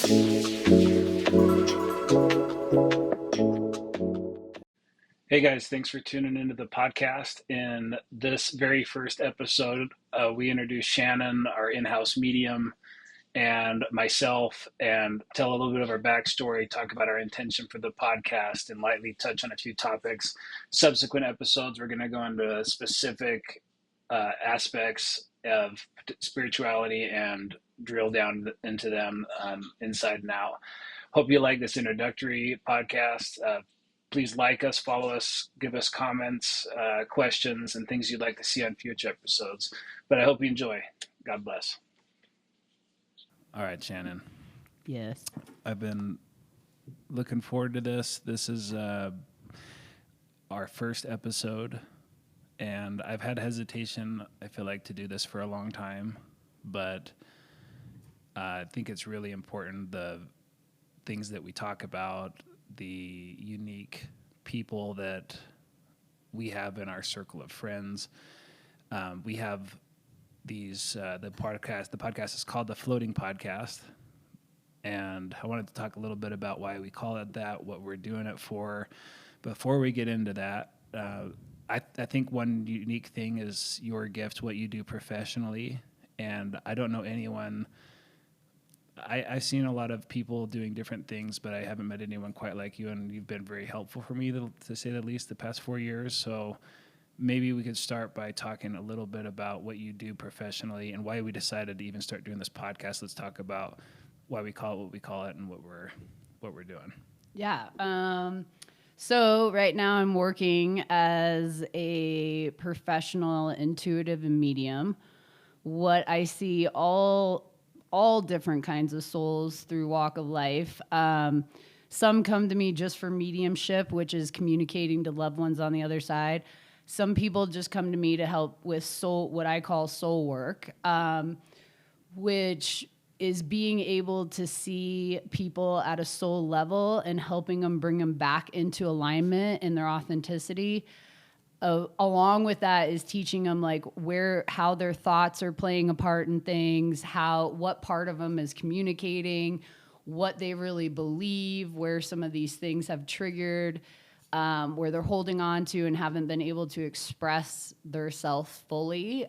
Hey guys, thanks for tuning into the podcast. In this very first episode, we introduce Shannon, our in-house medium, and myself, and tell a little bit of our backstory, talk about our intention for the podcast, and lightly touch on a few topics. Subsequent episodes, we're going to go into specific aspects of spirituality and drill down into them inside and out. Hope you like this introductory podcast. Please like us, follow us, give us comments, questions, and things you'd like to see on future episodes. But I hope you enjoy. God bless. All right, Shannon. Yes. I've been looking forward to this. This is our first episode, and I've had hesitation, I feel like, to do this for a long time, but I think it's really important, the things that we talk about, the unique people that we have in our circle of friends. We have these, the podcast is called The Floating Podcast. And I wanted to talk a little bit about why we call it that, what we're doing it for. Before we get into that, I think one unique thing is your gift, what you do professionally. And I don't know anyone. I've seen a lot of people doing different things, but I haven't met anyone quite like you, and you've been very helpful for me, to say the least, the past 4 years. So maybe we could start by talking a little bit about what you do professionally and why we decided to even start doing this podcast. Let's talk about why we call it what we call it and what we're doing. Yeah. So right now I'm working as a professional intuitive and medium. What I see all different kinds of souls through walk of life. Some come to me just for mediumship, which is communicating to loved ones on the other side. Some people just come to me to help with soul, what I call soul work, which is being able to see people at a soul level and helping them bring them back into alignment in their authenticity. Along with that is teaching them like how their thoughts are playing a part in things, what part of them is communicating, what they really believe, where some of these things have triggered, where they're holding on to and haven't been able to express their self fully.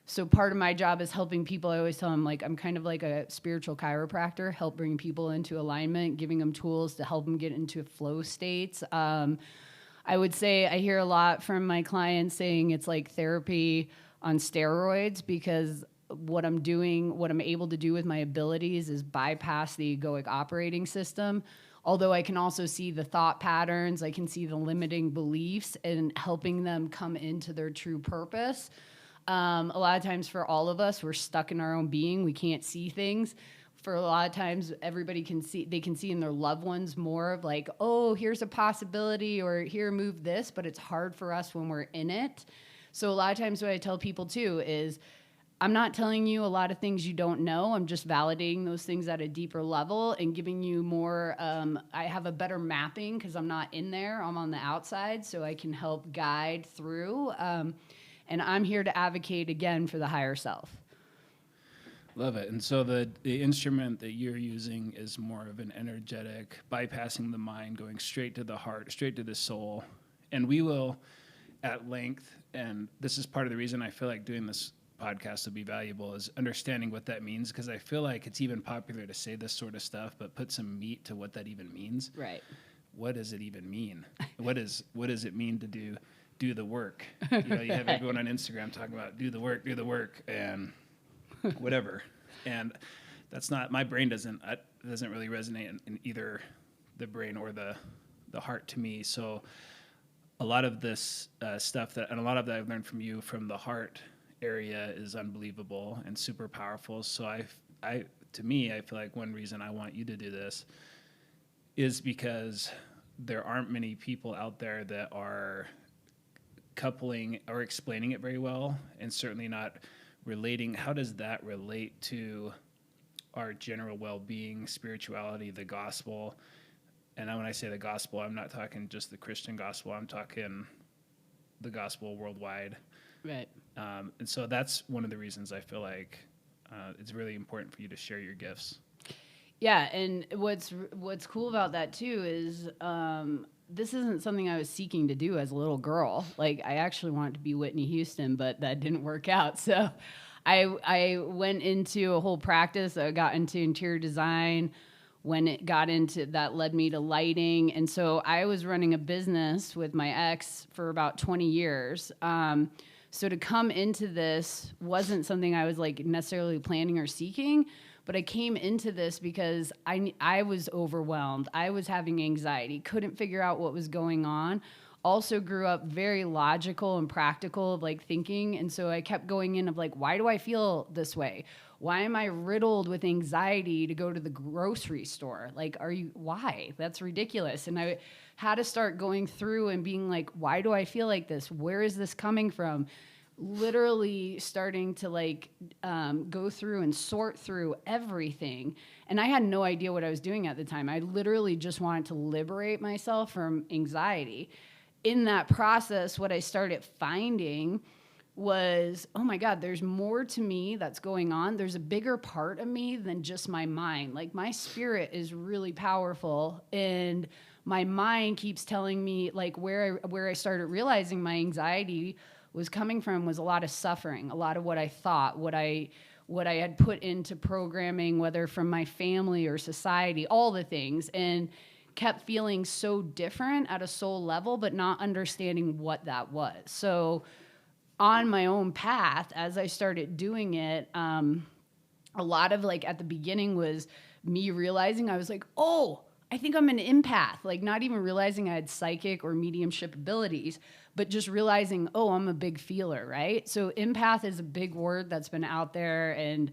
So part of my job is helping people. I always tell them, like, I'm kind of like a spiritual chiropractor, help bring people into alignment, giving them tools to help them get into flow states. I would say I hear a lot from my clients saying it's like therapy on steroids, because what I'm able to do with my abilities is bypass the egoic operating system. Although I can also see the thought patterns, I can see the limiting beliefs and helping them come into their true purpose. A lot of times for all of us, we're stuck in our own being. We can't see things. For a lot of times, everybody can see in their loved ones more of like, oh, here's a possibility, or here, move this, but it's hard for us when we're in it. So a lot of times what I tell people too is, I'm not telling you a lot of things you don't know. I'm just validating those things at a deeper level and giving you more, I have a better mapping because I'm not in there, I'm on the outside, so I can help guide through. And I'm here to advocate again for the higher self. Love it. And so the instrument that you're using is more of an energetic, bypassing the mind, going straight to the heart, straight to the soul. And we will at length, and this is part of the reason I feel like doing this podcast will be valuable, is understanding what that means, because I feel like it's even popular to say this sort of stuff, but put some meat to what that even means. Right. What does it even mean? What does it mean to do the work? You know, you have everyone on Instagram talking about do the work, and whatever. And that's not, my brain doesn't really resonate in either the brain or the heart to me. So a lot of this stuff and a lot of that I've learned from you from the heart area is unbelievable and super powerful. So to me, I feel like one reason I want you to do this is because there aren't many people out there that are coupling or explaining it very well, and certainly not relating. How does that relate to our general well-being, spirituality, the gospel? And when I say the gospel, I'm not talking just the Christian gospel. I'm talking the gospel worldwide. Right. And so that's one of the reasons I feel like it's really important for you to share your gifts. Yeah, and what's cool about that too is this isn't something I was seeking to do as a little girl. Like I actually wanted to be Whitney Houston, but that didn't work out. So I went into a whole practice. I got into interior design. When it got into that led me to lighting. And so I was running a business with my ex for about 20 years. So to come into this wasn't something I was like necessarily planning or seeking, but I came into this because I was overwhelmed. I was having anxiety, couldn't figure out what was going on. Also grew up very logical and practical of like thinking. And so I kept going in of like, why do I feel this way? Why am I riddled with anxiety to go to the grocery store? Like, why? That's ridiculous. And I had to start going through and being like, why do I feel like this? Where is this coming from? Literally starting to like go through and sort through everything. And I had no idea what I was doing at the time. I literally just wanted to liberate myself from anxiety. In that process, what I started finding was, oh my God, there's more to me that's going on. There's a bigger part of me than just my mind. Like my spirit is really powerful, and my mind keeps telling me like where I started realizing my anxiety was coming from was a lot of suffering, a lot of what I thought, what I had put into programming, whether from my family or society, all the things, and kept feeling so different at a soul level, but not understanding what that was. So on my own path, as I started doing it, a lot of like at the beginning was me realizing I was like, oh, I think I'm an empath, like not even realizing I had psychic or mediumship abilities, but just realizing, oh, I'm a big feeler, right? So empath is a big word that's been out there, and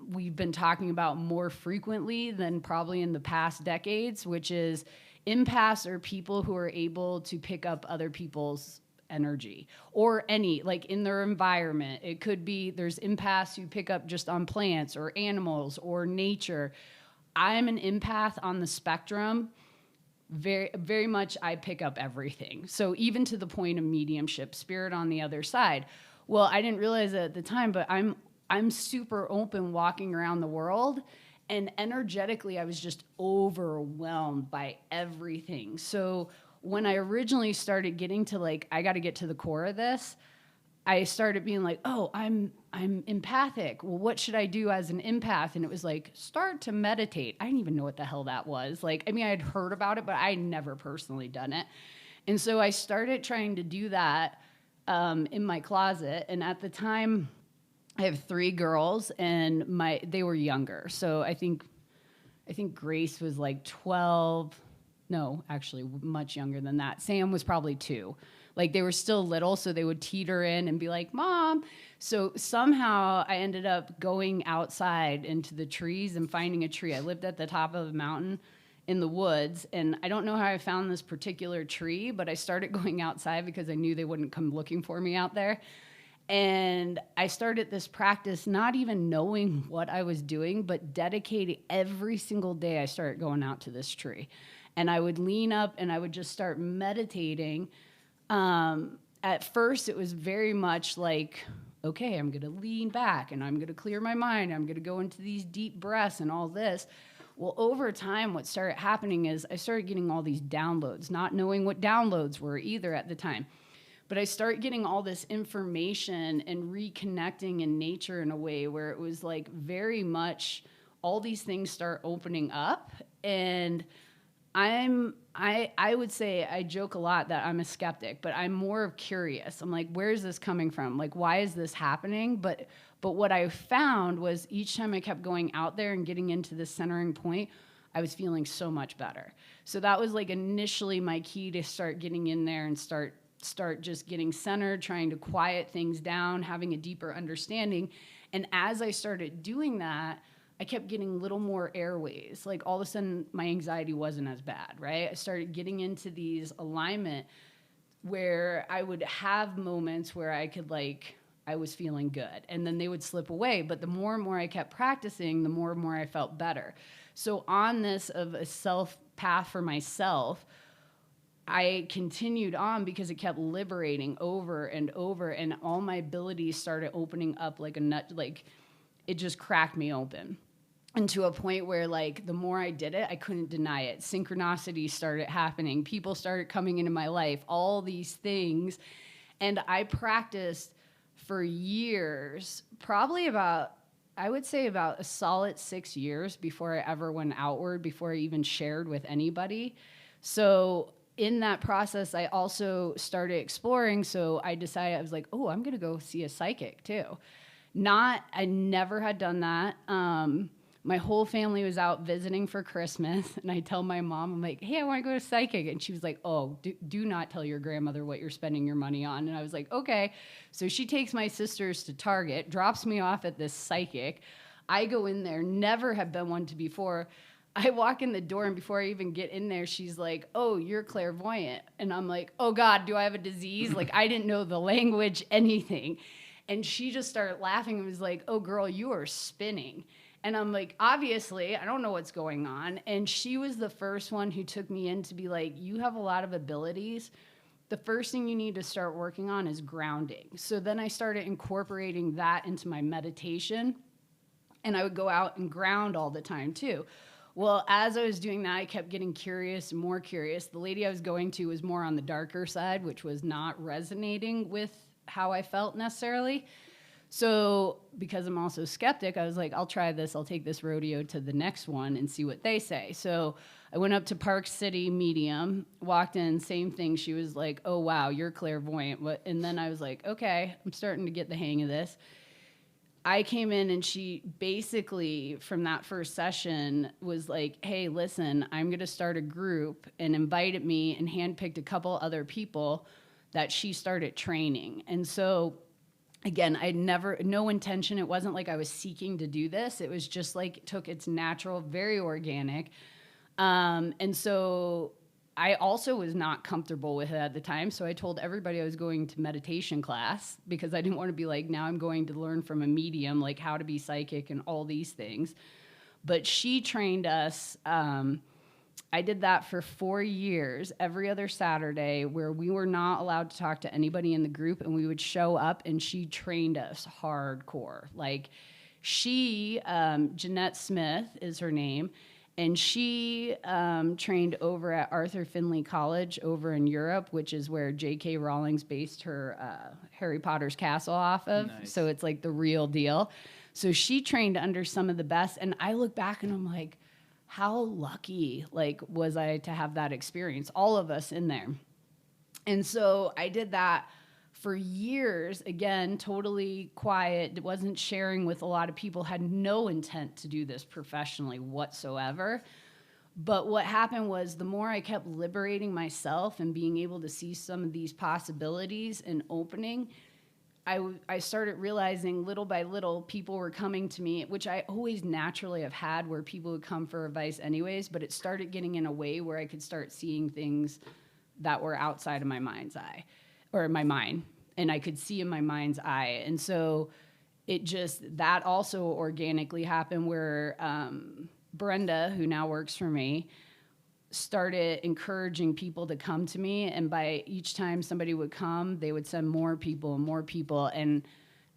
we've been talking about more frequently than probably in the past decades, which is empaths are people who are able to pick up other people's energy or any like in their environment. It could be there's empaths who pick up just on plants or animals or nature. I'm an empath on the spectrum. Very, very much I pick up everything. So even to the point of mediumship, spirit on the other side. Well, I didn't realize it at the time, but I'm super open walking around the world, and energetically I was just overwhelmed by everything. So when I originally started getting to like, I got to get to the core of this, I started being like, oh, I'm empathic. Well, what should I do as an empath? And it was like, start to meditate. I didn't even know what the hell that was. Like, I mean, I had heard about it, but I had never personally done it. And so I started trying to do that in my closet. And at the time, I have 3 girls, and they were younger. So I think Grace was like 12. No, actually, much younger than that. Sam was probably 2. Like they were still little, so they would teeter in and be like, Mom. So somehow I ended up going outside into the trees and finding a tree. I lived at the top of a mountain in the woods, and I don't know how I found this particular tree, but I started going outside because I knew they wouldn't come looking for me out there. And I started this practice not even knowing what I was doing, but dedicating every single day I started going out to this tree. And I would lean up and I would just start meditating. At first, it was very much like, okay, I'm going to lean back and I'm going to clear my mind. I'm going to go into these deep breaths and all this. Well, over time, what started happening is I started getting all these downloads, not knowing what downloads were either at the time. But I started getting all this information and reconnecting in nature in a way where it was like very much all these things start opening up. And I would say I joke a lot that I'm a skeptic, but I'm more of curious. I'm like, where is this coming from? Like, why is this happening? But what I found was each time I kept going out there and getting into this centering point, I was feeling so much better. So that was like initially my key to start getting in there and start just getting centered, trying to quiet things down, having a deeper understanding. And as I started doing that, I kept getting little more airways. Like all of a sudden, my anxiety wasn't as bad, right? I started getting into these alignment where I would have moments where I was feeling good, and then they would slip away. But the more and more I kept practicing, the more and more I felt better. So on this of a self path for myself, I continued on because it kept liberating over and over, and all my abilities started opening up like a nut, like it just cracked me open. and to a point where like the more I did it, I couldn't deny it. Synchronicity started happening. People started coming into my life, all these things. And I practiced for years, probably about, I would say about a solid 6 years before I ever went outward, before I even shared with anybody. So in that process, I also started exploring. So I decided, I was like, oh, I'm going to go see a psychic too. I never had done that. My whole family was out visiting for Christmas, and I tell my mom, I'm like, hey, I want to go to psychic. And she was like, oh, do not tell your grandmother what you're spending your money on. And I was like, okay. So she takes my sisters to Target, drops me off at this psychic. I go in there, never have been one to before. I walk in the door, and before I even get in there, she's like, oh, you're clairvoyant. And I'm like, oh, God, do I have a disease? Like, I didn't know the language, anything. And she just started laughing and was like, oh, girl, you are spinning. And I'm like, obviously, I don't know what's going on. And she was the first one who took me in to be like, you have a lot of abilities. The first thing you need to start working on is grounding. So then I started incorporating that into my meditation. And I would go out and ground all the time too. Well, as I was doing that, I kept getting curious and more curious. The lady I was going to was more on the darker side, which was not resonating with how I felt necessarily. So because I'm also a skeptic, I was like, I'll try this. I'll take this rodeo to the next one and see what they say. So I went up to Park City Medium, walked in, same thing. She was like, oh, wow, you're clairvoyant. And then I was like, okay, I'm starting to get the hang of this. I came in and she basically, from that first session, was like, hey, listen, I'm going to start a group, and invited me and handpicked a couple other people that she started training. And so again, no intention. It wasn't like I was seeking to do this. It was just like it took its natural, very organic. And so I also was not comfortable with it at the time. So I told everybody I was going to meditation class because I didn't want to be like, now I'm going to learn from a medium, like how to be psychic and all these things. But she trained us. I did that for 4 years, every other Saturday, where we were not allowed to talk to anybody in the group, and we would show up, and she trained us hardcore. Like she, Jeanette Smith is her name, and she trained over at Arthur Findlay College over in Europe, which is where J.K. Rowling's based her Harry Potter's castle off of. Nice. So it's like the real deal. So she trained under some of the best, and I look back and I'm like, how lucky like was I to have that experience, all of us in there. And so I did that for years, again, totally quiet, wasn't sharing with a lot of people, had no intent to do this professionally whatsoever. But what happened was the more I kept liberating myself and being able to see some of these possibilities and opening, I started realizing little by little people were coming to me, which I always naturally have had where people would come for advice anyways, but it started getting in a way where I could start seeing things that were outside of my mind's eye or my mind, and I could see in my mind's eye. And so that also organically happened where Brenda, who now works for me, started encouraging people to come to me, and by each time somebody would come, they would send more people and more people. And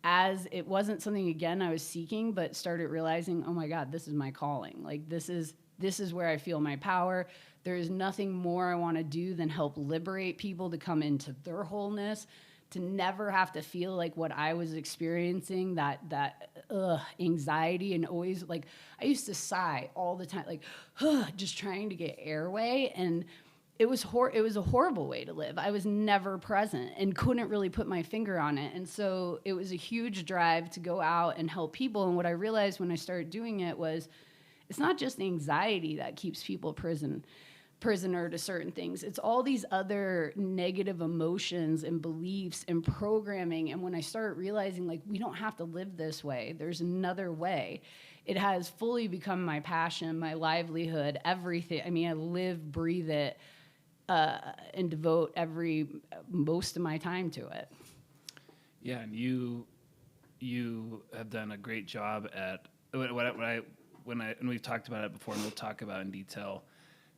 as it wasn't something again I was seeking, but started realizing, oh my God, this is my calling. Like this is where I feel my power. There is nothing more I want to do than help liberate people to come into their wholeness, to never have to feel like what I was experiencing, that anxiety, and always like I used to sigh all the time, like just trying to get airway, and it was a horrible way to live. I was never present and couldn't really put my finger on it, and so it was a huge drive to go out and help people. And what I realized when I started doing it was, it's not just anxiety that keeps people prisoner to certain things. It's all these other negative emotions and beliefs and programming. And when I started realizing, like, we don't have to live this way, there's another way, it has fully become my passion, my livelihood, everything. I mean, I live, breathe it, and devote most of my time to it. Yeah, and you have done a great job at and we've talked about it before, and we'll talk about in detail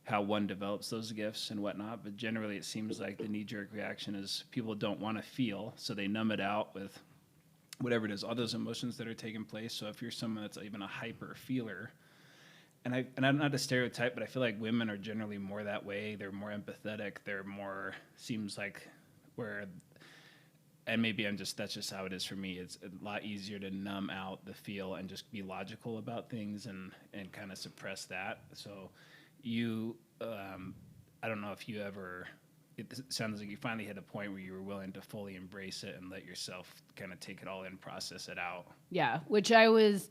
how one develops those gifts and whatnot, but generally it seems like the knee-jerk reaction is people don't want to feel, so they numb it out with whatever it is, all those emotions that are taking place. So if you're someone that's even a hyper feeler, and I'm not a stereotype, but I feel like women are generally more that way. They're more empathetic. They're more, seems like, where, and maybe that's just how it is for me. It's a lot easier to numb out the feel and just be logical about things and kind of suppress that. So you, I don't know if you ever, it sounds like you finally hit a point where you were willing to fully embrace it and let yourself kind of take it all in, process it out. Yeah, which I was,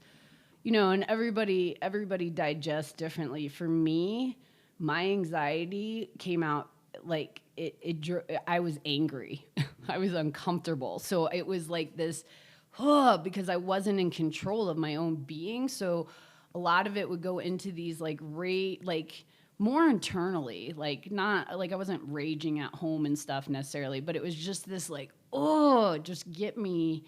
and everybody digests differently. For me, my anxiety came out like I was angry. I was uncomfortable. So it was like this, because I wasn't in control of my own being. So a lot of it would go into these like more internally, like not like I wasn't raging at home and stuff necessarily, but it was just this like, just get me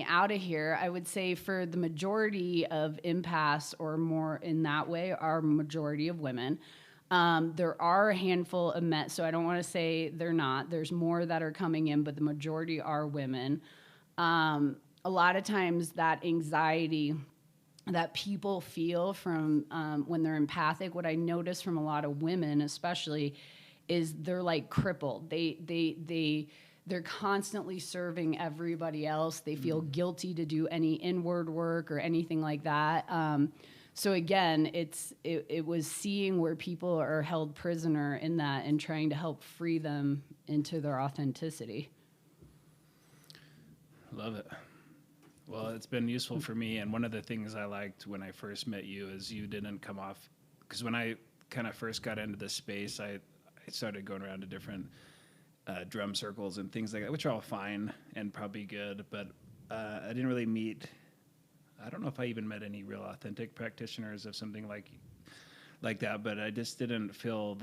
out of here. I would say for the majority of empaths, or more in that way, are majority of women. There are a handful of men, so I don't want to say they're not. There's more that are coming in, but the majority are women. A lot of times that anxiety that people feel from when they're empathic, what I notice from a lot of women especially, is they're like crippled. They're constantly serving everybody else. They feel guilty to do any inward work or anything like that. So again, it was seeing where people are held prisoner in that and trying to help free them into their authenticity. Love it. Well, it's been useful for me. And one of the things I liked when I first met you is you didn't come off, because when I kind of first got into this space, I started going around to different drum circles and things like that, which are all fine and probably good. But I didn't really meet, I don't know if I even met any real authentic practitioners of something like that, but I just didn't feel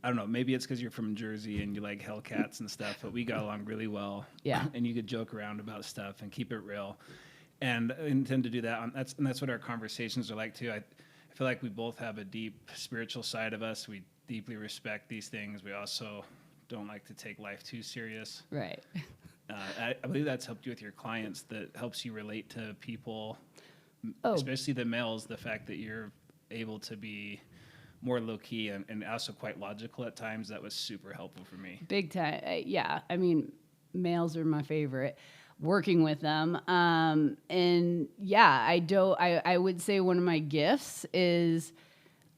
I don't know, maybe it's because you're from Jersey and you like Hellcats and stuff, but we got along really well. Yeah. And you could joke around about stuff and keep it real. And I intend to do that. That's what our conversations are like, too. I feel like we both have a deep spiritual side of us. We deeply respect these things. We also don't like to take life too serious. Right. I believe that's helped you with your clients, that helps you relate to people, especially the males, the fact that you're able to be more low-key and also quite logical at times. That was super helpful for me. Big time. Yeah. I mean, males are my favorite, working with them. And yeah, I would say one of my gifts is,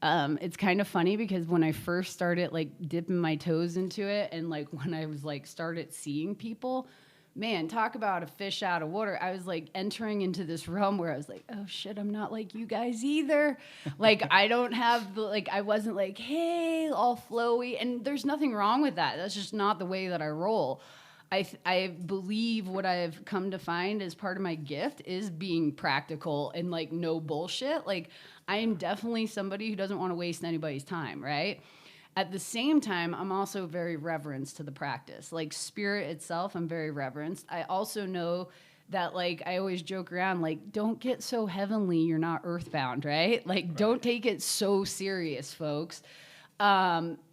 it's kind of funny because when I first started like dipping my toes into it, and like when I was like started seeing people, man, talk about a fish out of water. I was like entering into this realm where I was like, oh shit, I'm not like you guys either. Like I don't have I wasn't like, hey, all flowy. And there's nothing wrong with that. That's just not the way that I roll. I believe what I've come to find as part of my gift is being practical and like no bullshit. Like I am definitely somebody who doesn't want to waste anybody's time, right? At the same time, I'm also very reverenced to the practice. Like spirit itself, I'm very reverenced. I also know that like I always joke around, like, don't get so heavenly, you're not earthbound, right? Like don't take it so serious, folks.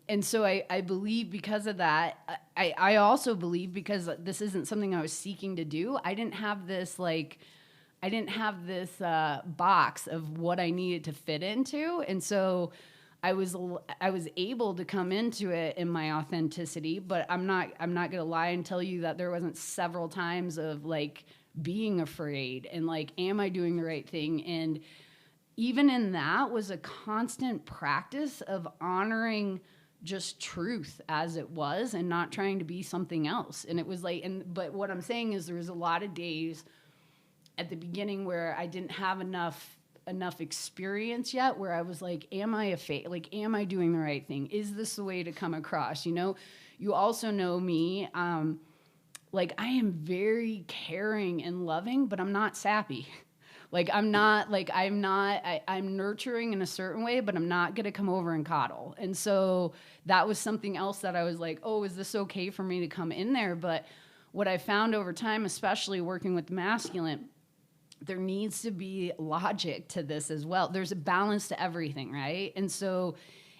And so I believe because of that, I also believe because this isn't something I was seeking to do, I didn't have this box of what I needed to fit into. And so I was able to come into it in my authenticity, but I'm not going to lie and tell you that there wasn't several times of like being afraid and like, am I doing the right thing? And even in that was a constant practice of honoring just truth as it was and not trying to be something else. And it was like, but what I'm saying is there was a lot of days at the beginning where I didn't have enough experience yet, where I was like, am I am I doing the right thing? Is this the way to come across? You also know me, like I am very caring and loving, but I'm not sappy. I'm nurturing in a certain way, but I'm not going to come over and coddle. And so that was something else that I was like, oh, is this okay for me to come in there? But what I found over time, especially working with the masculine, there needs to be logic to this as well. There's a balance to everything, right? And so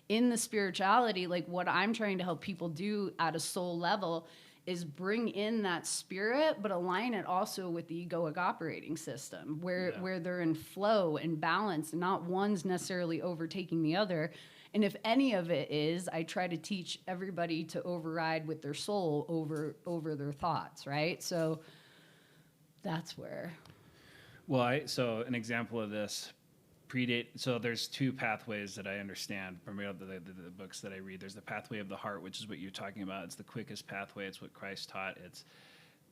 in the spirituality, like what I'm trying to help people do at a soul level is bring in that spirit, but align it also with the egoic operating system where they're in flow and balance, and not one's necessarily overtaking the other. And if any of it is, I try to teach everybody to override with their soul over their thoughts, right? So that's where. Well, so an example of this so there's two pathways that I understand from the books that I read. There's the pathway of the heart, which is what you're talking about. It's the quickest pathway. It's what Christ taught. It's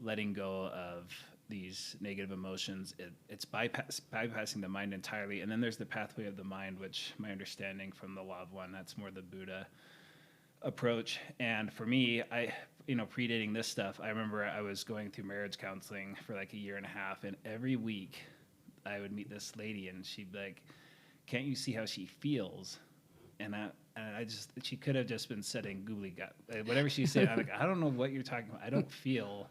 letting go of these negative emotions. It's bypassing the mind entirely. And then there's the pathway of the mind, which my understanding from the Law of One, that's more the Buddha approach. And for me, predating this stuff, I remember I was going through marriage counseling for like a year and a half, and every week I would meet this lady, and she'd be like, "Can't you see how she feels?" And she could have just been setting googly gut, whatever she said. I'm like, I don't know what you're talking about. I don't feel.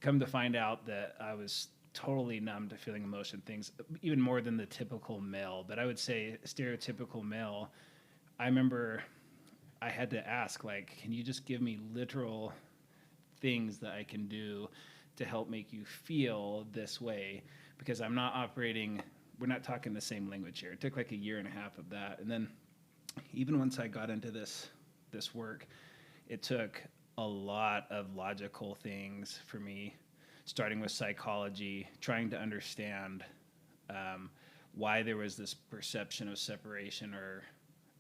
Come to find out that I was totally numb to feeling emotion, things even more than the typical male. But I would say stereotypical male. I remember I had to ask, like, can you just give me literal things that I can do to help make you feel this way? Because I'm not operating, we're not talking the same language here. It took like a year and a half of that. And then even once I got into this work, it took a lot of logical things for me, starting with psychology, trying to understand why there was this perception of separation or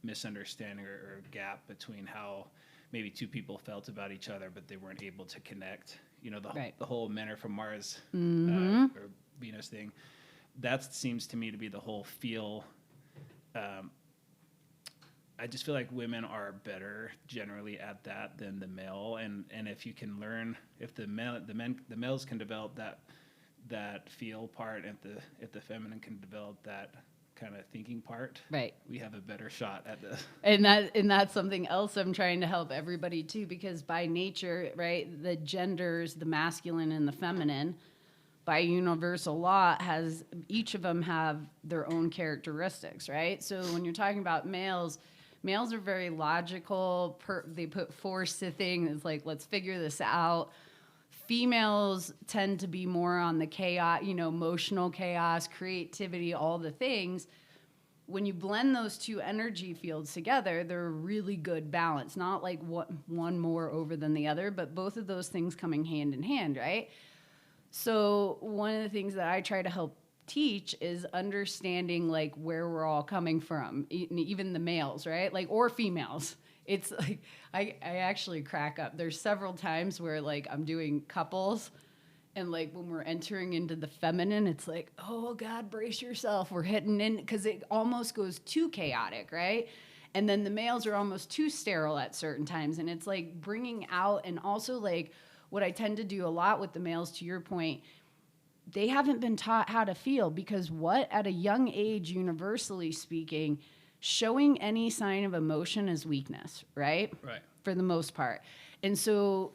misunderstanding or gap between how maybe two people felt about each other, but they weren't able to connect. The whole men are from Mars or Venus thing. That seems to me to be the whole feel. I just feel like women are better generally at that than the male, and if you can learn, if the males can develop that feel part, and if the feminine can develop that kind of thinking part, right, we have a better shot at this. And that's something else I'm trying to help everybody too, because by nature, right, the genders, the masculine and the feminine, by universal law, each of them have their own characteristics, right? So when you're talking about males are very logical. They put force to things. It's like, let's figure this out. Females tend to be more on the chaos, emotional chaos, creativity, all the things. When you blend those two energy fields together, they're a really good balance. Not like one more over than the other, but both of those things coming hand in hand, right? So one of the things that I try to help teach is understanding like where we're all coming from, even the males, right? Like, or females. It's like, I actually crack up. There's several times where like I'm doing couples, and like when we're entering into the feminine, it's like, oh God, brace yourself. We're hitting in, because it almost goes too chaotic, right? And then the males are almost too sterile at certain times. And it's like bringing out, and also like what I tend to do a lot with the males, to your point, they haven't been taught how to feel, because at a young age, universally speaking, showing any sign of emotion is weakness, right? Right. For the most part. And so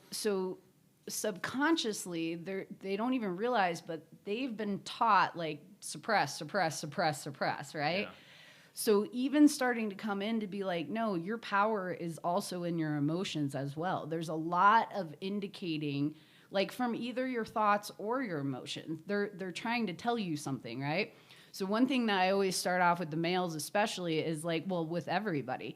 subconsciously, they don't even realize, but they've been taught like suppress, right? Yeah. So even starting to come in to be like, no, your power is also in your emotions as well. There's a lot of indicating, like from either your thoughts or your emotions. They're trying to tell you something, right? So one thing that I always start off with the males especially is like, well, with everybody,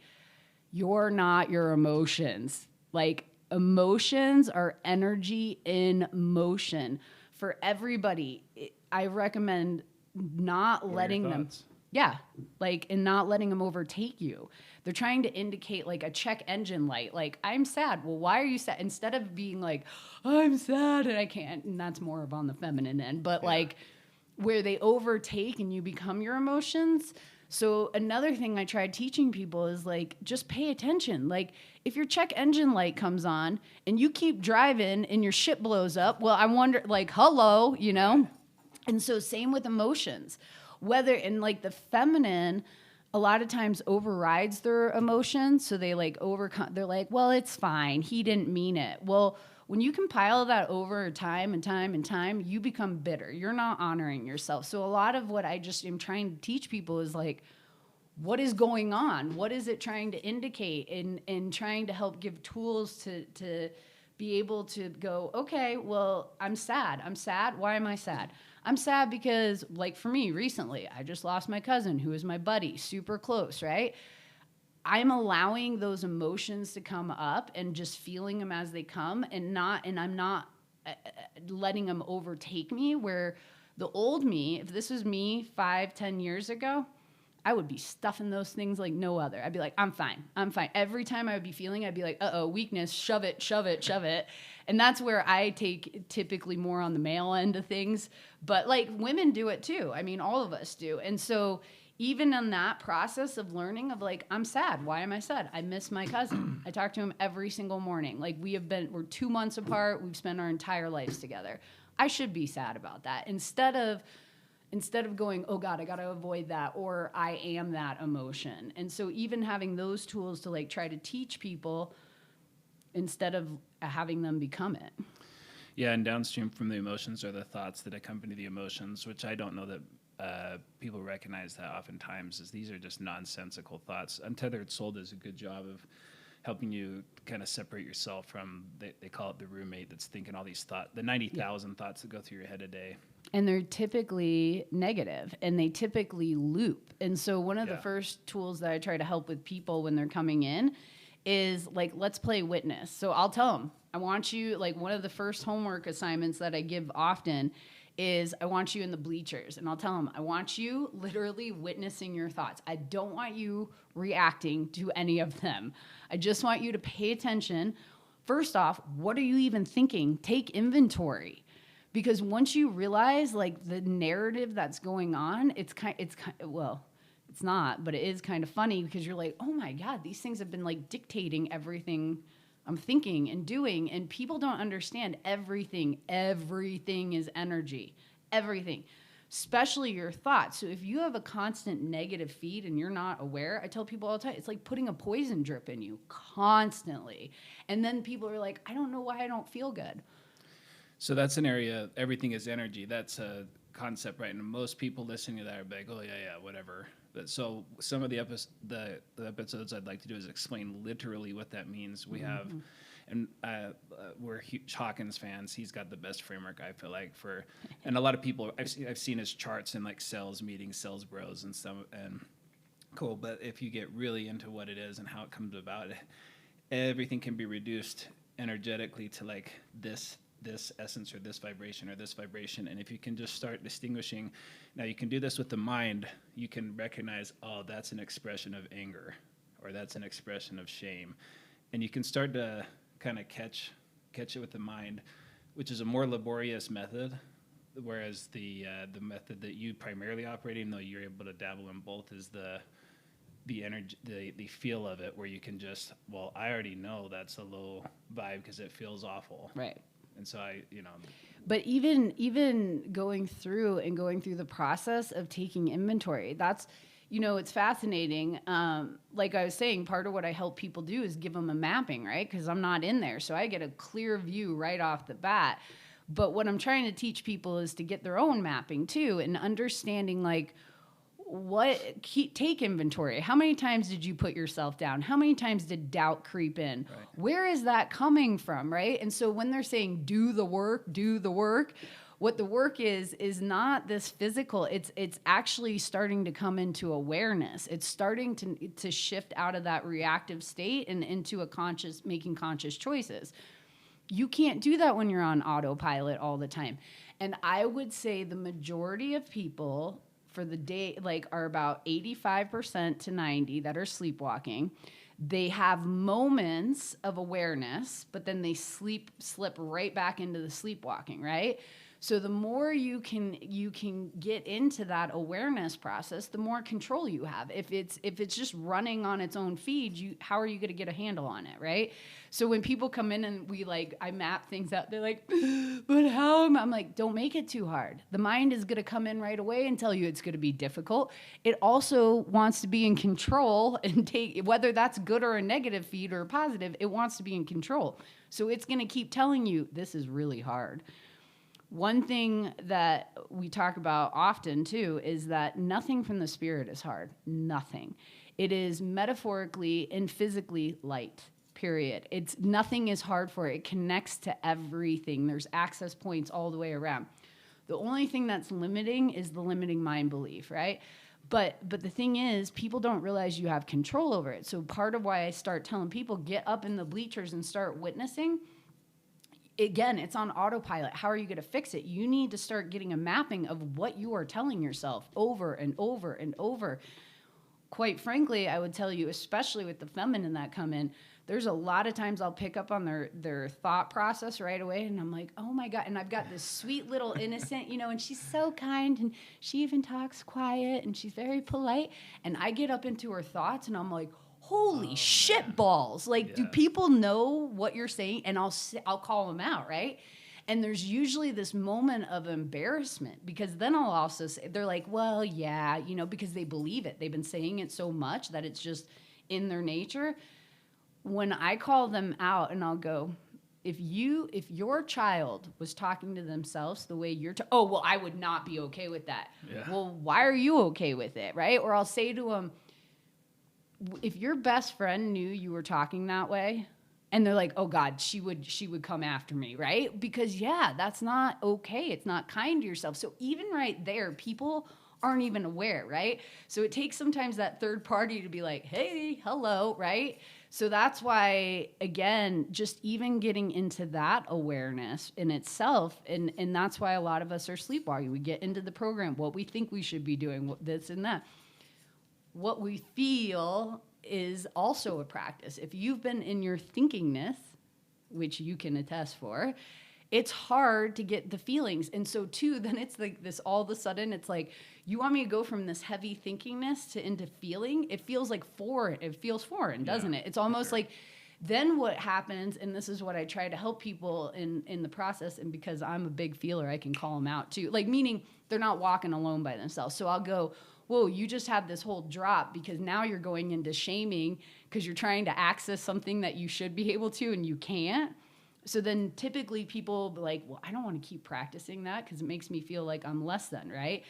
you're not your emotions. Like, emotions are energy in motion. For everybody, I recommend not letting them... Yeah, like, and not letting them overtake you. They're trying to indicate like a check engine light. Like, I'm sad. Well, why are you sad? Instead of being like, I'm sad and I can't. And that's more of on the feminine end. But like where they overtake and you become your emotions. So another thing I tried teaching people is like, just pay attention. Like, if your check engine light comes on and you keep driving and your shit blows up, well, I wonder, like, hello, And so same with emotions. And like the feminine a lot of times overrides their emotions. So they like they're like, well, it's fine. He didn't mean it. Well, when you compile that over time and time and time, you become bitter. You're not honoring yourself. So a lot of what I just am trying to teach people is like, what is going on? What is it trying to indicate? And trying to help give tools to be able to go, okay, well, I'm sad. I'm sad. Why am I sad? I'm sad because, like, for me recently, I just lost my cousin who is my buddy, super close, right? I'm allowing those emotions to come up and just feeling them as they come, and I'm not letting them overtake me. Where the old me, if this was me 5-10 years ago, I would be stuffing those things like no other. I'd be like, I'm fine. I'm fine. Every time I would be feeling, I'd be like, weakness, shove it, shove it, shove it. And that's where I take typically more on the male end of things. But like women do it too. I mean, all of us do. And so even in that process of learning of like, I'm sad. Why am I sad? I miss my cousin. I talk to him every single morning. Like we're 2 months apart. We've spent our entire lives together. I should be sad about that instead of going, oh God, I got to avoid that, or I am that emotion. And so even having those tools to like try to teach people instead of having them become it. Yeah, and downstream from the emotions are the thoughts that accompany the emotions, which I don't know that people recognize that oftentimes, is these are just nonsensical thoughts. Untethered Soul does a good job of helping you kind of separate yourself from, they call it the roommate that's thinking all these thoughts, the 90,000 thoughts that go through your head a day. And they're typically negative and they typically loop. And so one of the first tools that I try to help with people when they're coming in is like, let's play witness. So I'll tell them, I want you, like one of the first homework assignments that I give often is I want you in the bleachers. And I'll tell them, I want you literally witnessing your thoughts. I don't want you reacting to any of them. I just want you to pay attention. First off, what are you even thinking? Take inventory. Because once you realize like the narrative that's going on, it's not, but it is kind of funny because you're like, oh my God, these things have been like dictating everything I'm thinking and doing. And people don't understand everything is energy, everything, especially your thoughts. So if you have a constant negative feed and you're not aware, I tell people all the time, it's like putting a poison drip in you constantly. And then people are like, I don't know why I don't feel good. So that's an area, everything is energy. That's a concept, right? And most people listening to that are like, oh, yeah, whatever. But so some of the episodes I'd like to do is explain literally what that means. We have, and we're huge Hawkins fans. He's got the best framework, I feel like, for, and a lot of people, I've seen his charts in like sales meetings, sales bros and stuff, and cool. But if you get really into what it is and how it comes about, everything can be reduced energetically to like this essence or this vibration or this vibration. And if you can just start distinguishing, now you can do this with the mind, you can recognize, oh, that's an expression of anger or that's an expression of shame. And you can start to kind of catch it with the mind, which is a more laborious method, whereas the method that you primarily operate, even though you're able to dabble in both, is the energy, the feel of it, where you can just, well, I already know that's a low vibe because it feels awful. Right. And so But even going through the process of taking inventory, that's, it's fascinating. Like I was saying, part of what I help people do is give them a mapping, right? Because I'm not in there. So I get a clear view right off the bat. But what I'm trying to teach people is to get their own mapping too, and understanding like, take inventory. How many times did you put yourself down? How many times did doubt creep in? Right. Where is that coming from, right? And so when they're saying do the work, what the work is not this physical. It's actually starting to come into awareness. It's starting to shift out of that reactive state and into making conscious choices. You can't do that when you're on autopilot all the time. And I would say the majority of people for the day, like, are about 85% to 90% that are sleepwalking. They have moments of awareness, but then they slip right back into the sleepwalking, right? So the more you can get into that awareness process, the more control you have. If it's just running on its own feed, how are you going to get a handle on it, right? So when people come in and I map things out, they're like, but how? I'm like, don't make it too hard. The mind is going to come in right away and tell you it's going to be difficult. It also wants to be in control and take, whether that's good or a negative feed or a positive, it wants to be in control. So it's going to keep telling you this is really hard. One thing that we talk about often, too, is that nothing from the spirit is hard. Nothing. It is metaphorically and physically light. period. It's nothing is hard for it. It connects to everything. There's access points all the way around. The only thing that's limiting is the limiting mind belief, right? But the thing is, people don't realize you have control over it. So part of why I start telling people, get up in the bleachers and start witnessing, again, it's on autopilot. How are you going to fix it? You need to start getting a mapping of what you are telling yourself over and over and over. Quite frankly, I would tell you, especially with the feminine that come in, there's a lot of times I'll pick up on their thought process right away, and I'm like, oh my God. And I've got this sweet little innocent, and she's so kind, and she even talks quiet, and she's very polite. And I get up into her thoughts, and I'm like, holy shit balls. Like, do people know what you're saying? And I'll call them out, right? And there's usually this moment of embarrassment, because then I'll also say, they're like, well, yeah, because they believe it. They've been saying it so much that it's just in their nature. When I call them out and I'll go, if your child was talking to themselves the way you're, oh, well, I would not be okay with that. Yeah. Well, why are you okay with it, right? Or I'll say to them, if your best friend knew you were talking that way, and they're like, oh God, she would come after me, right? Because that's not okay. It's not kind to yourself. So even right there, people aren't even aware, right? So it takes sometimes that third party to be like, hey, hello, right? So that's why, again, just even getting into that awareness in itself, and that's why a lot of us are sleepwalking. We get into the program, what we think we should be doing, this and that. What we feel is also a practice. If you've been in your thinkingness, which you can attest for, it's hard to get the feelings. And so too, then it's like this, all of a sudden, it's like, you want me to go from this heavy thinkingness into feeling? It feels like foreign. It feels foreign, doesn't it? It's almost like, then what happens, and this is what I try to help people in the process, and because I'm a big feeler, I can call them out too. Like, meaning they're not walking alone by themselves. So I'll go, whoa, you just had this whole drop, because now you're going into shaming because you're trying to access something that you should be able to and you can't. So then typically people will be like, well, I don't want to keep practicing that because it makes me feel like I'm less than, right?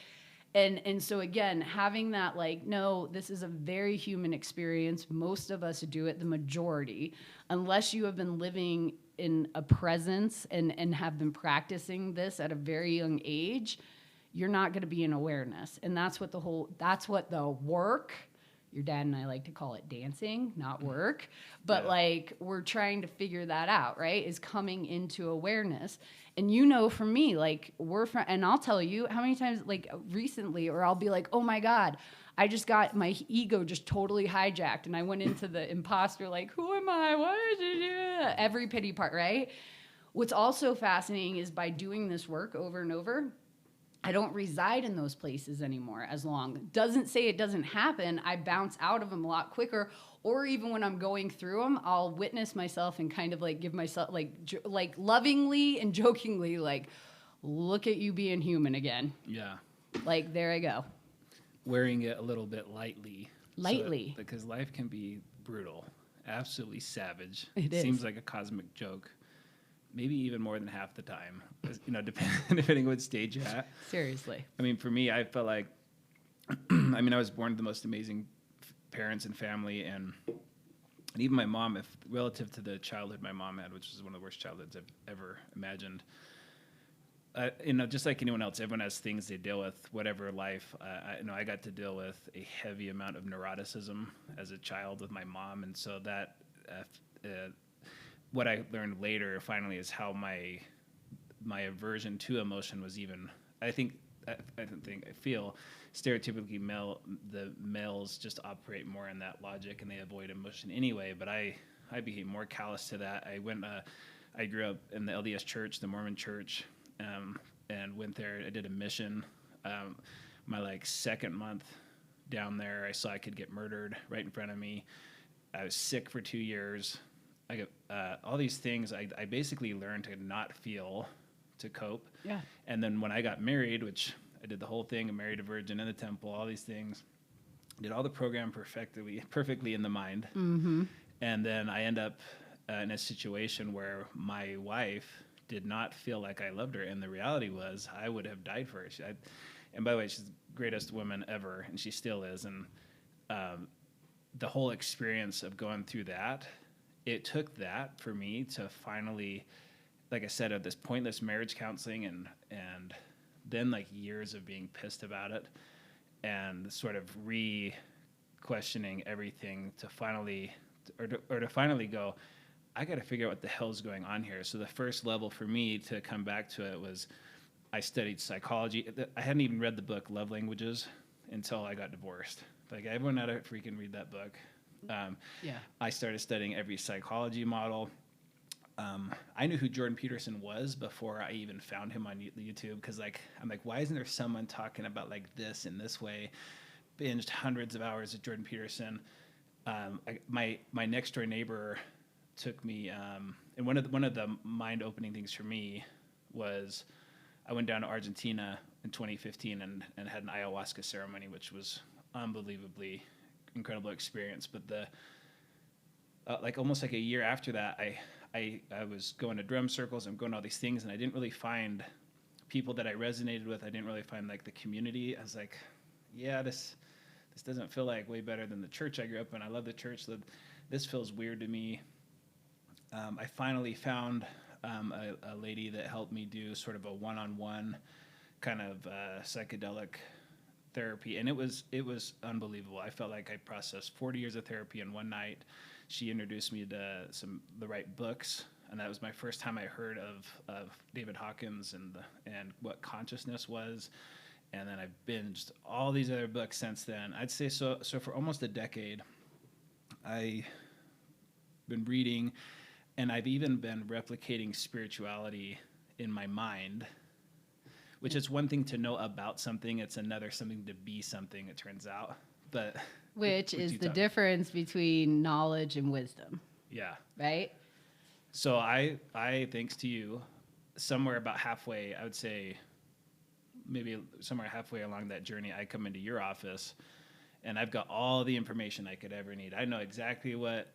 And so again, having that, like, no, this is a very human experience. Most of us do it, the majority, unless you have been living in a presence and have been practicing this at a very young age, you're not going to be in awareness. And that's what the work, your dad and I like to call it dancing, not work, but like, we're trying to figure that out, right? Is coming into awareness. And for me, like, and I'll tell you how many times, like, recently, or I'll be like, oh my God, I just got my ego just totally hijacked. And I went into the imposter, like, who am I? Why did you do that? Every pity part, right? What's also fascinating is by doing this work over and over, I don't reside in those places anymore as long. Doesn't say it doesn't happen. I bounce out of them a lot quicker. Or even when I'm going through them, I'll witness myself and kind of like give myself like lovingly and jokingly, like, look at you being human again. Yeah. Like, there I go. Wearing it a little bit lightly. Lightly. Because life can be brutal, absolutely savage. It is. Seems like a cosmic joke. Maybe even more than half the time, depending on what stage you're at. Seriously. I mean, for me, I felt like, I was born to the most amazing parents and family, and even my mom, relative to the childhood my mom had, which was one of the worst childhoods I've ever imagined. Just like anyone else, everyone has things they deal with, whatever life. I got to deal with a heavy amount of neuroticism as a child with my mom, and so that. What I learned later, finally, is how my aversion to emotion was even. I feel stereotypically the males just operate more in that logic and they avoid emotion anyway. But I became more callous to that. I grew up in the LDS church, the Mormon church, and went there. I did a mission. My second month down there, I saw a kid get murdered right in front of me. I was sick for 2 years. I got all these things. I basically learned to not feel, to cope. Yeah. And then when I got married, which I did the whole thing, I married a virgin in the temple, all these things, did all the program perfectly in the mind. Mm-hmm. And then I end up in a situation where my wife did not feel like I loved her. And the reality was I would have died for her. And by the way, she's the greatest woman ever, and she still is. And the whole experience of going through that, it took that for me to finally, like I said, at this pointless marriage counseling and then like years of being pissed about it and sort of questioning everything to finally to finally go, I got to figure out what the hell's going on here. So the first level for me to come back to it was I studied psychology. I hadn't even read the book Love Languages until I got divorced. Like everyone had to freaking read that book. I started studying every psychology model. I knew who Jordan Peterson was before I even found him on YouTube, because like I'm like, why isn't there someone talking about like this in this way? Binged hundreds of hours of Jordan Peterson. My next door neighbor took me, and one of the mind opening things for me was I went down to Argentina in 2015 and had an ayahuasca ceremony, which was unbelievably incredible experience. But the like almost like a year after that, I was going to drum circles and going to all these things, and I didn't really find people that I resonated with. I didn't really find like the community. I was like, yeah, this doesn't feel like way better than the church I grew up in. I love the church. This feels weird to me. I finally found a lady that helped me do sort of a one-on-one kind of psychedelic therapy, and it was unbelievable. I felt like I processed 40 years of therapy in one night. She introduced me to the right books, and that was my first time I heard of David Hawkins and what consciousness was. And then I binged all these other books since then. I'd say so for almost a decade, I've been reading, and I've even been replicating spirituality in my mind, which is one thing to know about something. It's another something to be something, it turns out. But which is the difference between knowledge and wisdom. Yeah. Right? So I thanks to you, somewhere about halfway, I would say maybe somewhere halfway along that journey, I come into your office, and I've got all the information I could ever need. I know exactly what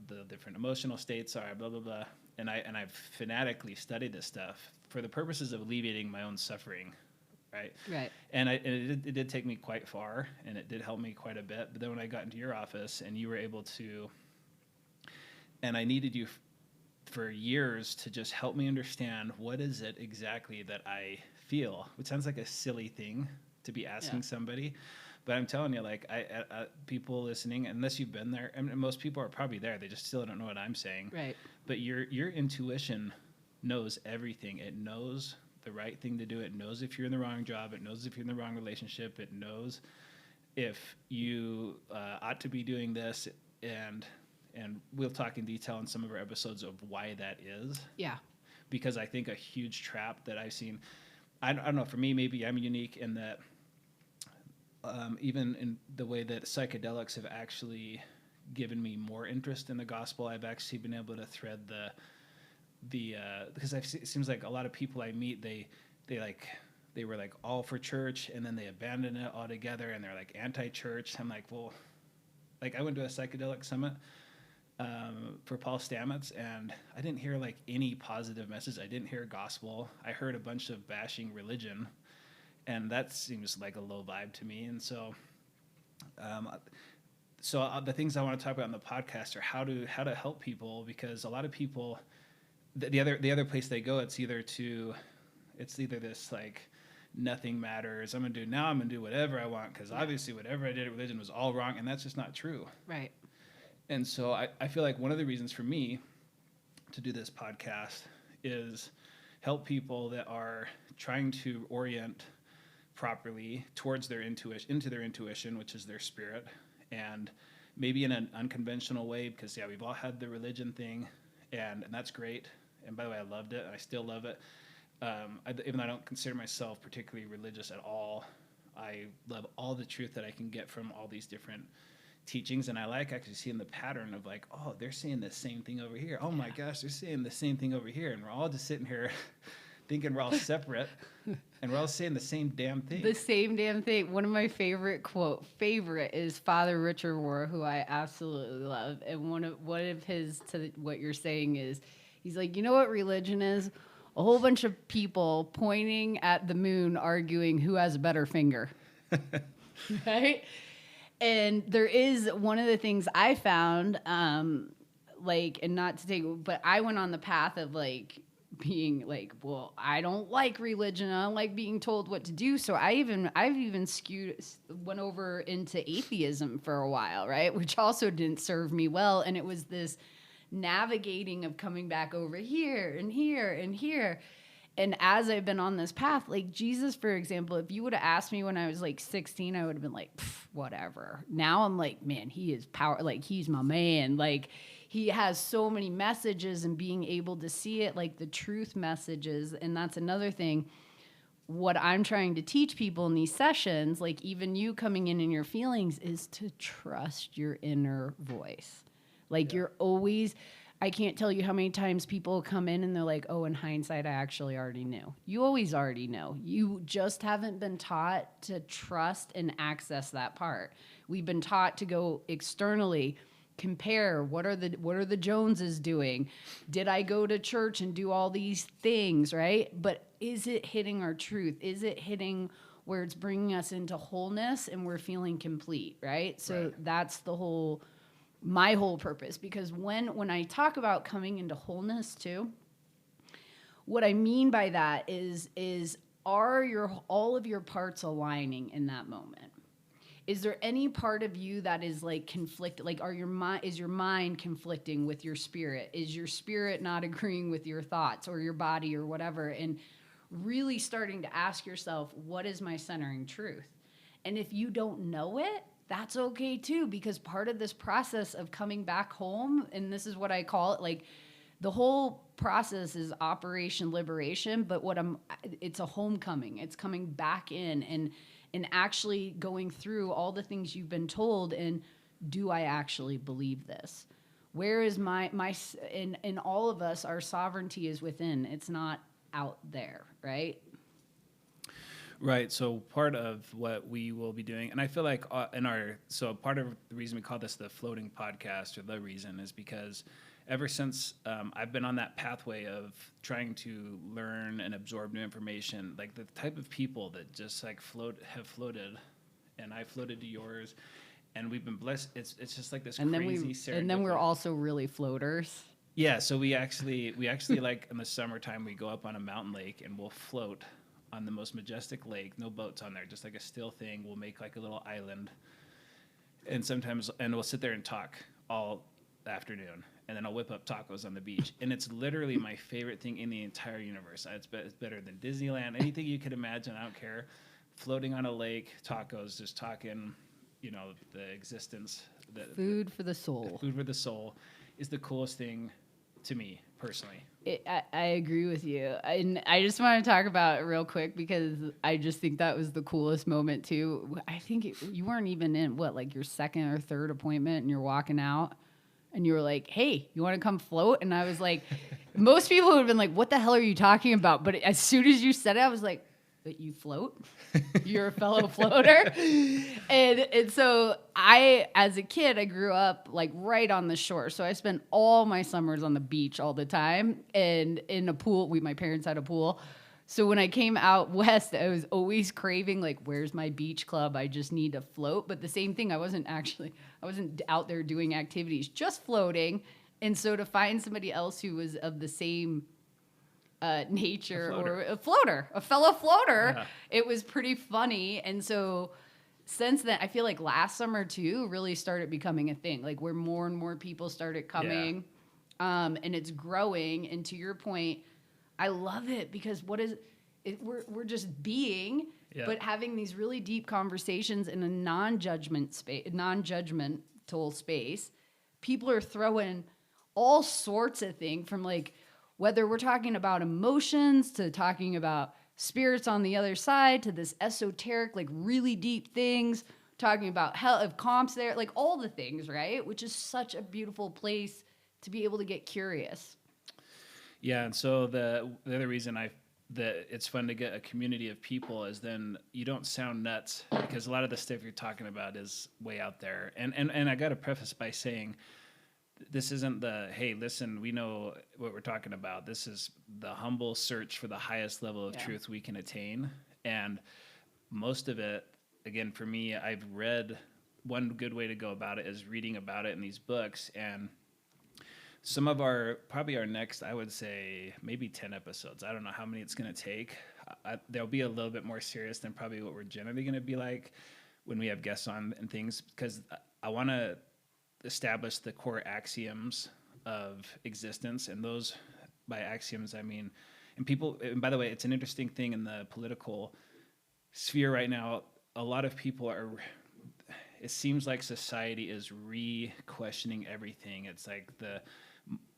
the different emotional states are, blah, blah, blah. And I've fanatically studied this stuff for the purposes of alleviating my own suffering, right? Right. And it did take me quite far, and it did help me quite a bit. But then when I got into your office and you were able to, and I needed you for years to just help me understand what is it exactly that I feel, which sounds like a silly thing to be asking somebody. But I'm telling you, like, I people listening, unless you've been there, and most people are probably there, they just still don't know what I'm saying. Right. But your intuition knows everything. It knows the right thing to do. It knows if you're in the wrong job. It knows if you're in the wrong relationship. It knows if you ought to be doing this. And we'll talk in detail in some of our episodes of why that is. Yeah. Because I think a huge trap that I've seen, I don't know, for me, maybe I'm unique in that even in the way that psychedelics have actually given me more interest in the gospel, I've actually been able to thread because it seems like a lot of people I meet, they were like all for church, and then they abandoned it altogether, and they're like anti-church. I'm like, well, like I went to a psychedelic summit for Paul Stamets, and I didn't hear like any positive message. I didn't hear gospel. I heard a bunch of bashing religion, and that seems like a low vibe to me. And so the things I want to talk about on the podcast are how to help people, because a lot of people, the other place they go, it's either this like nothing matters. I'm gonna do whatever I want, because obviously whatever I did at religion was all wrong, and that's just not true. Right. And so I feel like one of the reasons for me to do this podcast is help people that are trying to orient properly towards their intuition, into their intuition, which is their spirit, and maybe in an unconventional way, because we've all had the religion thing, and that's great. And by the way, I loved it, and I still love it. Even though I don't consider myself particularly religious at all, I love all the truth that I can get from all these different teachings, and I like actually seeing the pattern of like, oh, they're saying the same thing over here. Oh my gosh, they're saying the same thing over here, and we're all just sitting here thinking we're all separate, and we're all saying the same damn thing. The same damn thing. One of my favorite is Father Richard Rohr, who I absolutely love, and one of his to what you're saying is, he's like, you know what religion is? A whole bunch of people pointing at the moon, arguing who has a better finger. Right? And there is one of the things I found, like, and not to take, but I went on the path of like being like, well, I don't like religion. I don't like being told what to do. So I've even went over into atheism for a while, right? Which also didn't serve me well. And it was this navigating of coming back over here and here and here. And as I've been on this path, like Jesus, for example, if you would have asked me when I was like 16, I would have been like, whatever. Now I'm like, man, he is power. Like, he's my man. Like, he has so many messages, and being able to see it, like the truth messages. And that's another thing. What I'm trying to teach people in these sessions, like even you coming in your feelings, is to trust your inner voice. Like, you're always, I can't tell you how many times people come in and they're like, oh, in hindsight, I actually already knew. You always already know. You just haven't been taught to trust and access that part. We've been taught to go externally, compare, what are the Joneses doing? Did I go to church and do all these things, right? But is it hitting our truth? Is it hitting where it's bringing us into wholeness and we're feeling complete, right? So that's my whole purpose, because when I talk about coming into wholeness too, what I mean by that is are all of your parts aligning in that moment? Is there any part of you that is like conflicted? Like, is your mind conflicting with your spirit? Is your spirit not agreeing with your thoughts or your body or whatever? And really starting to ask yourself, what is my centering truth? And if you don't know it, that's okay too, because part of this process of coming back home, and this is what I call it, like the whole process is Operation Liberation, but it's a homecoming. It's coming back in and actually going through all the things you've been told, and do I actually believe this? Where is in all of us, our sovereignty is within. It's not out there, right? Right. So part of what we will be doing, and I feel like part of the reason we call this the floating podcast, or the reason, is because ever since I've been on that pathway of trying to learn and absorb new information, like the type of people that just like have floated, and I floated to yours, and we've been blessed. It's just like this crazy serendipity. And then we're also really floaters. Yeah. So we actually like in the summertime, we go up on a mountain lake and we'll float on the most majestic lake, no boats on there, just like a still thing. We'll make like a little island, and we'll sit there and talk all afternoon, and then I'll whip up tacos on the beach, and it's literally my favorite thing in the entire universe. It's better than Disneyland, anything you could imagine. I don't care. Floating on a lake, tacos, just talking, the existence. Food for the soul. Food for the soul is the coolest thing to me personally. I agree with you. And I just want to talk about it real quick, because I just think that was the coolest moment too. I think you weren't even in like your second or third appointment, and you're walking out and you were like, hey, you want to come float? And I was like, most people would have been like, what the hell are you talking about? But as soon as you said it, I was like, but you float? You're a fellow floater? And so as a kid, I grew up like right on the shore. So I spent all my summers on the beach all the time, and in a pool. My parents had a pool. So when I came out west, I was always craving, like, where's my beach club? I just need to float. But the same thing, I wasn't out there doing activities, just floating. And so to find somebody else who was of the same nature, or a fellow floater, it was pretty funny. And so since then, I feel like last summer too really started becoming a thing, like where more and more people started coming, and it's growing. And to your point, I love it, because we're just being, but having these really deep conversations in a non-judgmental space. People are throwing all sorts of things, from like, whether we're talking about emotions to talking about spirits on the other side, to this esoteric, like really deep things, talking about hell, if comps there, like all the things, right? Which is such a beautiful place to be able to get curious. Yeah, and so the other reason that it's fun to get a community of people is then you don't sound nuts, because a lot of the stuff you're talking about is way out there. And I got to preface by saying, this isn't hey, listen, we know what we're talking about. This is the humble search for the highest level of truth we can attain. And most of it, again, for me, I've read, one good way to go about it is reading about it in these books. And some of probably our next, I would say maybe 10 episodes. I don't know how many it's going to take. They'll be a little bit more serious than probably what we're generally going to be like when we have guests on and things, because I want to establish the core axioms of existence. And those, by axioms, I mean, and by the way, it's an interesting thing in the political sphere right now. A lot of people it seems like society is re-questioning everything. It's like the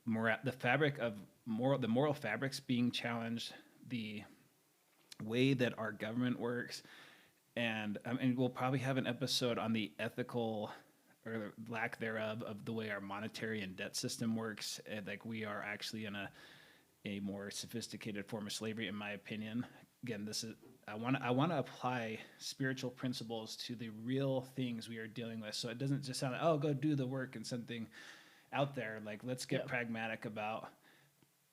moral fabric's being challenged, the way that our government works, and we'll probably have an episode on the ethical or lack thereof of the way our monetary and debt system works. And like we are actually in a more sophisticated form of slavery, in my opinion. Again, I want to apply spiritual principles to the real things we are dealing with, so it doesn't just sound like, oh, go do the work and something out there. Like, let's get pragmatic about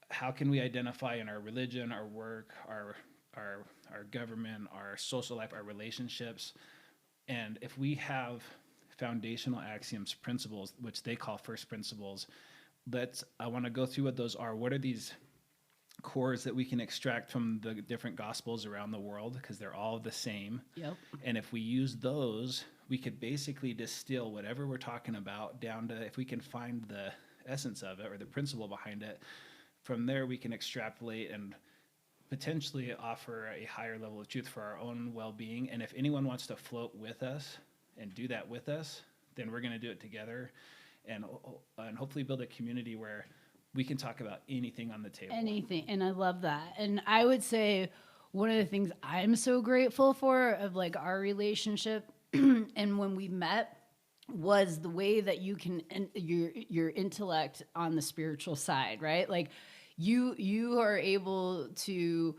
how can we identify in our religion, our work, our government, our social life, our relationships, and if we have foundational axioms, principles, which they call first principles, I want to go through what those are. What are these cores that we can extract from the different gospels around the world, because they're all the same. Yep. And if we use those, we could basically distill whatever we're talking about down to, if we can find the essence of it or the principle behind it, from there we can extrapolate and potentially offer a higher level of truth for our own well-being. And if anyone wants to float with us and do that with us, then we're going to do it together, and hopefully build a community where we can talk about anything on the table. Anything. And I love that. And I would say one of the things I'm so grateful for of like our relationship and when we met was the way that you can, your intellect on the spiritual side, right? Like you are able to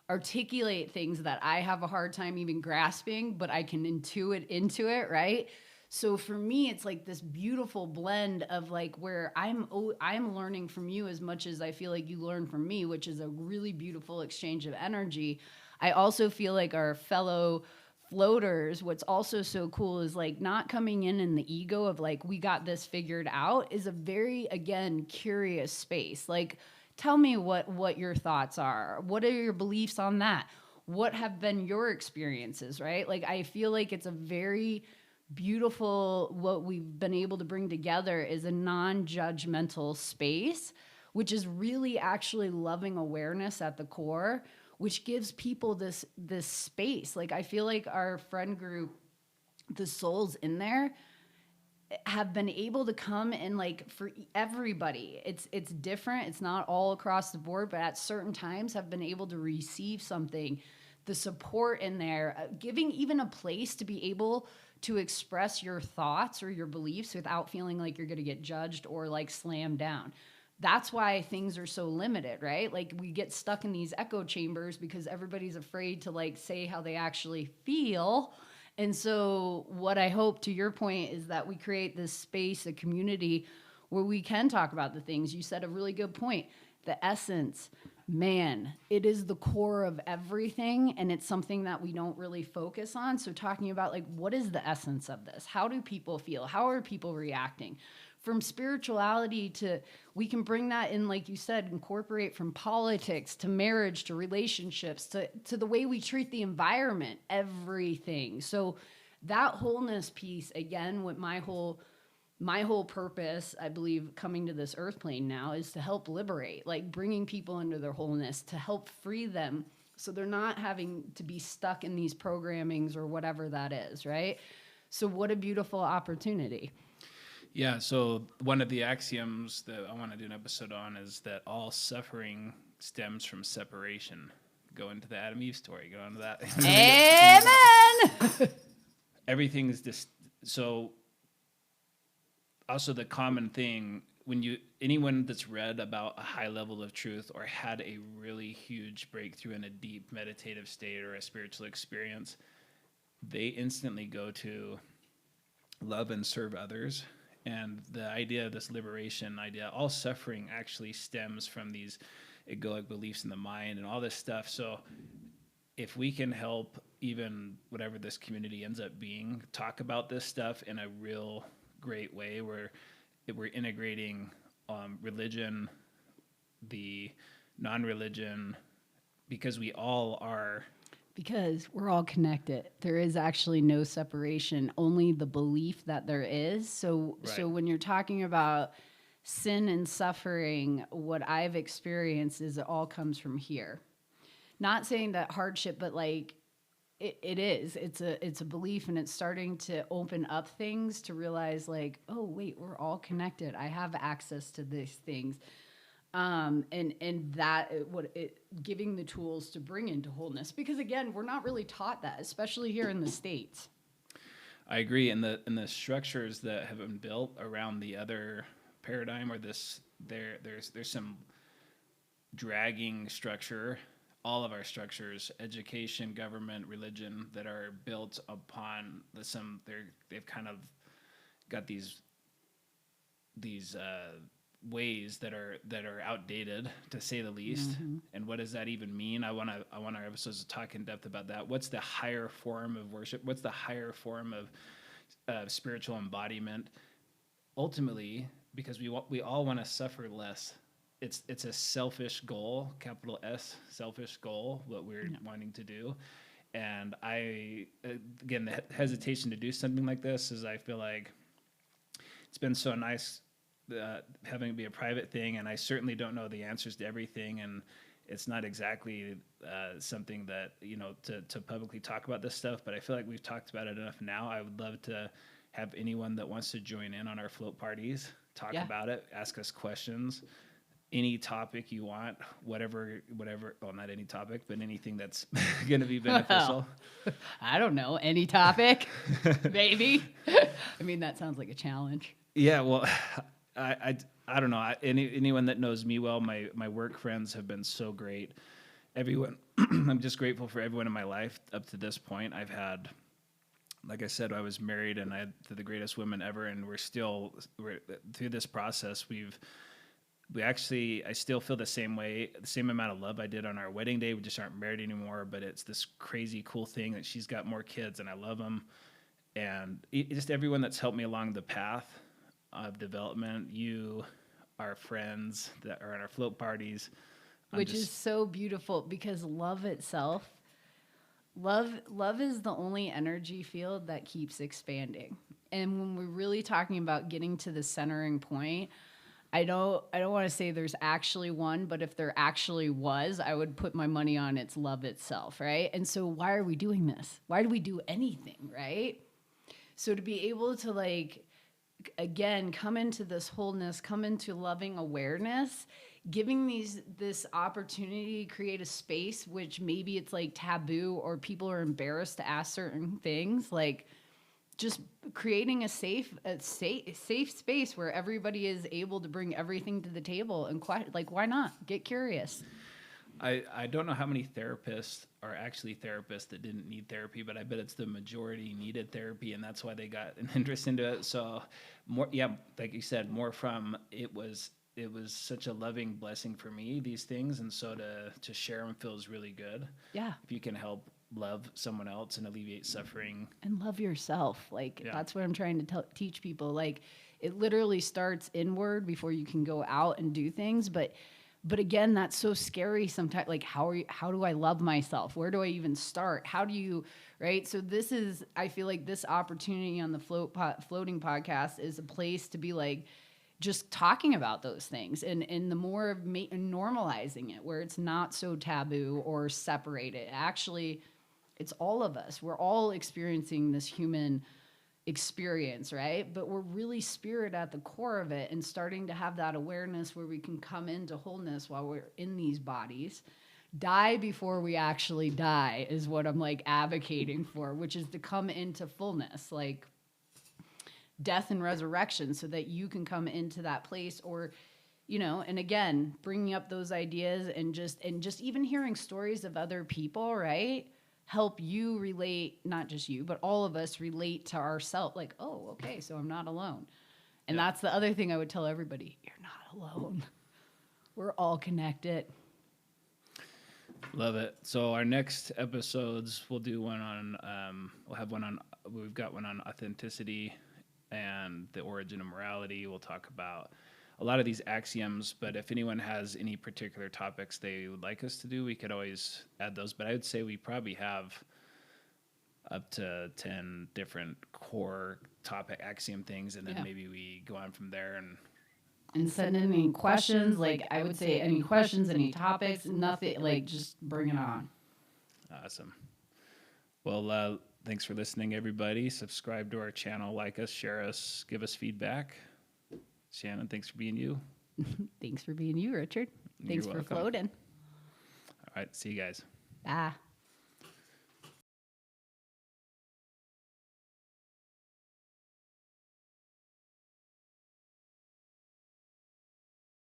articulate things that I have a hard time even grasping, but I can intuit into it, right? So for me, it's like this beautiful blend of like where I'm learning from you as much as I feel like you learn from me, which is a really beautiful exchange of energy. I also feel like our fellow floaters, what's also so cool is like not coming in the ego of like, we got this figured out, is a very, again, curious space. Like, tell me what your thoughts are. What are your beliefs on that? What have been your experiences, right? Like, I feel like it's a very beautiful, what we've been able to bring together is a non-judgmental space, which is really actually loving awareness at the core, which gives people this space. Like, I feel like our friend group, the souls in there, have been able to come and like for everybody, it's different. It's not all across the board, but at certain times have been able to receive something, the support in there, giving even a place to be able to express your thoughts or your beliefs without feeling like you're going to get judged or like slammed down. That's why things are so limited, right? Like we get stuck in these echo chambers because everybody's afraid to like say how they actually feel. And so what I hope, to your point, is that we create this space, a community where we can talk about the things. You said a really good point. The essence, man, it is the core of everything, and it's something that we don't really focus on. So talking about like, what is the essence of this? How do people feel? How are people reacting? From spirituality to, we can bring that in, like you said, incorporate from politics to marriage to relationships to the way we treat the environment, everything. So that wholeness piece, again, with my whole purpose, I believe, coming to this earth plane now is to help liberate, like bringing people into their wholeness, to help free them so they're not having to be stuck in these programmings or whatever that is, right? So what a beautiful opportunity. Yeah, so one of the axioms that I want to do an episode on is that all suffering stems from separation. Go into the Adam Eve story. Go into that. Amen. Everything's just so. Also, the common thing when anyone that's read about a high level of truth or had a really huge breakthrough in a deep meditative state or a spiritual experience, they instantly go to love and serve others. And the idea of this liberation idea, all suffering actually stems from these egoic beliefs in the mind and all this stuff. So if we can help even whatever this community ends up being, talk about this stuff in a real great way where we're integrating religion, the non-religion, because we all are. Because we're all connected. There is actually no separation, only the belief that there is. So Right. so when you're talking about sin and suffering, what I've experienced is it all comes from here. Not saying that hardship, but like it is. It's a belief, and it's starting to open up things to realize like, oh wait, we're all connected. I have access to these things. And that what it giving the tools to bring into wholeness, because again, we're not really taught that, especially here in the States. I agree. And the structures that have been built around the other paradigm, or there's some dragging structure, all of our structures, education, government, religion, that are built upon they've kind of got these ways that are outdated, to say the least. Mm-hmm. And what does that even mean? I want our episodes to talk in depth about that. What's the higher form of worship? What's the higher form of spiritual embodiment? Ultimately, because we all want to suffer less. It's a selfish goal, capital S, selfish goal, what we're wanting to do. And again, the hesitation to do something like this is, I feel like it's been so nice having it be a private thing, and I certainly don't know the answers to everything, and it's not exactly something that, to publicly talk about this stuff, but I feel like we've talked about it enough now. I would love to have anyone that wants to join in on our float parties talk about it, ask us questions, any topic you want, whatever, well, not any topic, but anything that's going to be beneficial. I don't know, any topic, maybe. I mean, that sounds like a challenge. Yeah, well, I don't know. Anyone that knows me well, my work friends have been so great. Everyone, I'm just grateful for everyone in my life up to this point. I've had, like I said, I was married, and I had the greatest women ever, and we're through this process. I still feel the same way, the same amount of love I did on our wedding day. We just aren't married anymore, but it's this crazy cool thing that she's got more kids, and I love them. And just everyone that's helped me along the path of development, our friends that are at our float parties. Which is so beautiful, because love itself, love is the only energy field that keeps expanding. And when we're really talking about getting to the centering point, I don't want to say there's actually one, but if there actually was, I would put my money on it's love itself, right? And so why are we doing this? Why do we do anything, right? So to be able to, like, again, come into this wholeness, come into loving awareness, giving this opportunity to create a space, which maybe it's like taboo or people are embarrassed to ask certain things, like just creating a safe space where everybody is able to bring everything to the table, and like, why not get curious? I don't know how many therapists are actually therapists that didn't need therapy, but I bet it's the majority needed therapy, and that's why they got an interest into it. So more, yeah, like you said, more from it was such a loving blessing for me, these things, and so to share them feels really good. Yeah. If you can help love someone else and alleviate suffering. And love yourself. Like, that's what I'm trying to teach people. Like, it literally starts inward before you can go out and do things. But again, that's so scary sometimes. Like, how do I love myself? Where do I even start? How do you, right? So I feel like this opportunity on the floating podcast is a place to be like, just talking about those things, and the more normalizing it, where it's not so taboo or separated. Actually, it's all of us. We're all experiencing this human experience, right? But we're really spirit at the core of it, and starting to have that awareness where we can come into wholeness while we're in these bodies. Die before we actually die is what I'm like advocating for, which is to come into fullness, like death and resurrection, so that you can come into that place. Or, and again, bringing up those ideas and just even hearing stories of other people, right? Help you relate, not just you, but all of us relate to ourselves. Like, oh, okay, so I'm not alone. And that's the other thing I would tell everybody. You're not alone. We're all connected. Love it. So our next episodes, we'll do one on, we've got one on authenticity and the origin of morality. We'll talk about a lot of these axioms, but if anyone has any particular topics they would like us to do, we could always add those. But I would say we probably have up to 10 different core topic axiom things, and then maybe we go on from there. And send in any questions. Like, I would say any questions, any topics, nothing, like, just bring it on. Awesome. Well, thanks for listening, everybody. Subscribe to our channel, like us, share us, give us feedback. Shannon, thanks for being you. Thanks for being you, Richard. Thanks for floating. All right, see you guys. Bye.